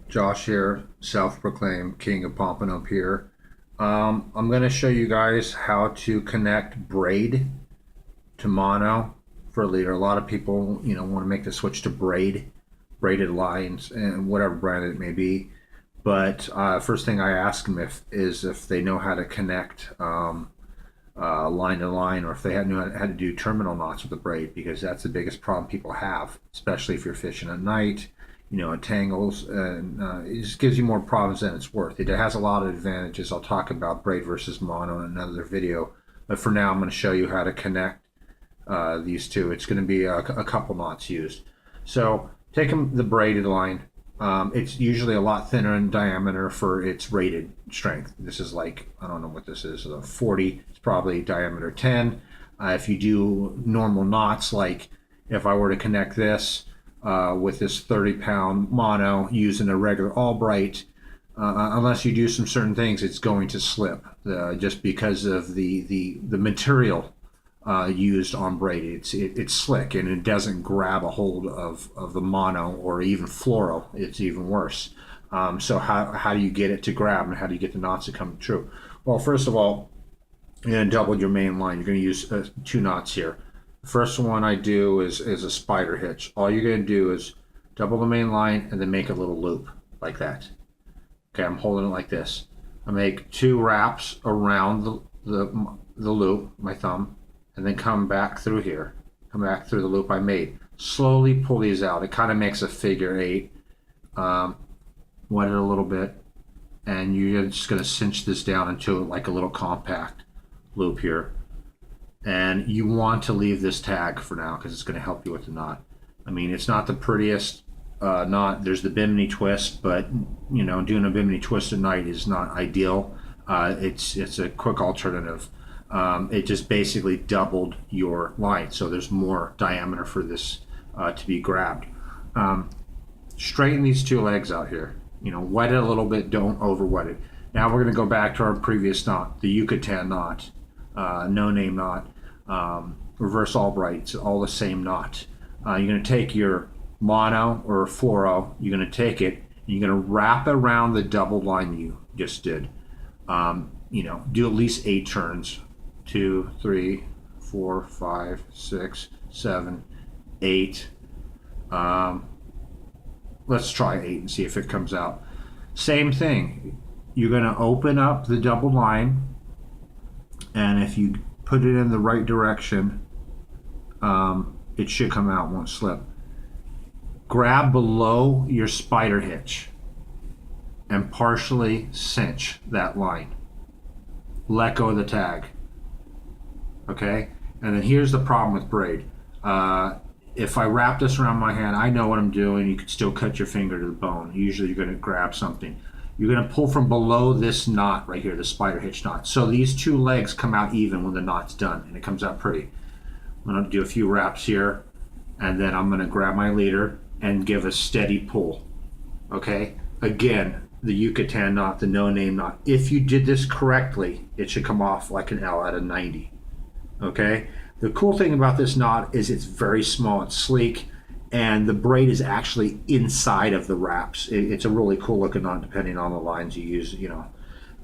Josh here, self-proclaimed king of Pompano Pier. I'm going to show you guys how to connect braid to mono for a leader. A lot of people, want to make the switch to braided lines, and whatever brand it may be. But first thing I ask them is if they know how to connect line to line, or if they know how to do terminal knots with the braid, because that's the biggest problem people have, especially if you're fishing at night. It tangles, and it just gives you more problems than it's worth. It has a lot of advantages. I'll talk about braid versus mono in another video, but for now I'm going to show you how to connect these two. It's going to be a couple knots used. So take the braided line. It's usually a lot thinner in diameter for its rated strength. This is like, I don't know what this is, 40. It's probably diameter 10. If you do normal knots, like if I were to connect this with this 30-pound mono using a regular Albright, unless you do some certain things, it's going to slip just because of the material used on braid. It's slick, and it doesn't grab a hold of the mono or even fluoro. It's even worse. So how do you get it to grab, and how do you get the knots to come true? Well, first of all, you're going to double your main line. You're going to use 2 knots here. The first one I do is a spider hitch. All you're going to do is double the main line and then make a little loop like that. Okay, I'm holding it like this. I make 2 wraps around the loop, my thumb, and then come back through here. Come back through the loop I made. Slowly pull these out. It kind of makes a figure 8. Wet it a little bit, and you're just going to cinch this down into like a little compact loop here. And you want to leave this tag for now because it's going to help you with the knot. I mean, it's not the prettiest knot. There's the bimini twist, but doing a bimini twist at night is not ideal. It's a quick alternative. It just basically doubled your line, so there's more diameter for this to be grabbed. Straighten these 2 legs out here. Wet it a little bit. Don't over wet it. Now we're going to go back to our previous knot, the Yucatan knot. No name knot, reverse Albright, it's all the same knot. You're going to take your mono or fluoro, you're going to take it, and you're going to wrap it around the double line you just did. Do at least 8 turns. 2, 3, 4, 5, 6, 7, 8. Let's try 8 and see if it comes out. Same thing. You're going to open up the double line, and if you put it in the right direction, it should come out, won't slip. Grab below your spider hitch and partially cinch that line. Let go of the tag. Okay? And then here's the problem with braid. If I wrap this around my hand, I know what I'm doing. You could still cut your finger to the bone. Usually you're going to grab something. You're going to pull from below this knot right here, the spider hitch knot. So these 2 legs come out even when the knot's done, and it comes out pretty. I'm going to do a few wraps here, and then I'm going to grab my leader and give a steady pull. Okay? Again, the Yucatan knot, the no-name knot. If you did this correctly, it should come off like an L out of 90. Okay? The cool thing about this knot is it's very small, it's sleek, and the braid is actually inside of the wraps. It's a really cool looking knot depending on the lines you use. You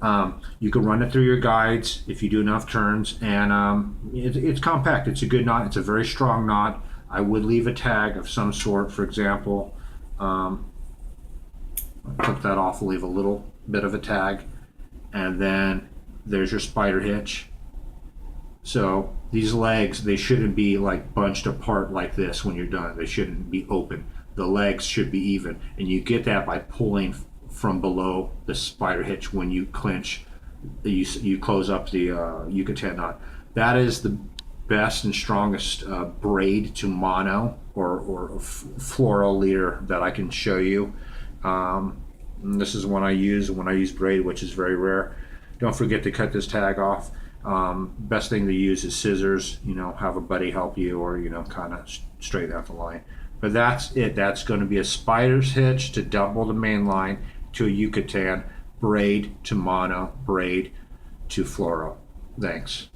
can run it through your guides if you do enough turns, and it's compact. It's a good knot. It's a very strong knot. I would leave a tag of some sort. For example, I'll clip that off, leave a little bit of a tag, and then there's your spider hitch. So these legs, they shouldn't be like bunched apart like this when you're done. They shouldn't be open. The legs should be even, and you get that by pulling from below the spider hitch when you clinch. You close up the Yucatan knot. That is the best and strongest braid to mono or fluoro leader that I can show you. This is one I use when I use braid, which is very rare. Don't forget to cut this tag off. Best thing to use is scissors. Have a buddy help you, or kind of straighten out the line. But that's it. That's going to be a spider's hitch to double the main line to a Yucatan, braid to mono, braid to fluoro. Thanks.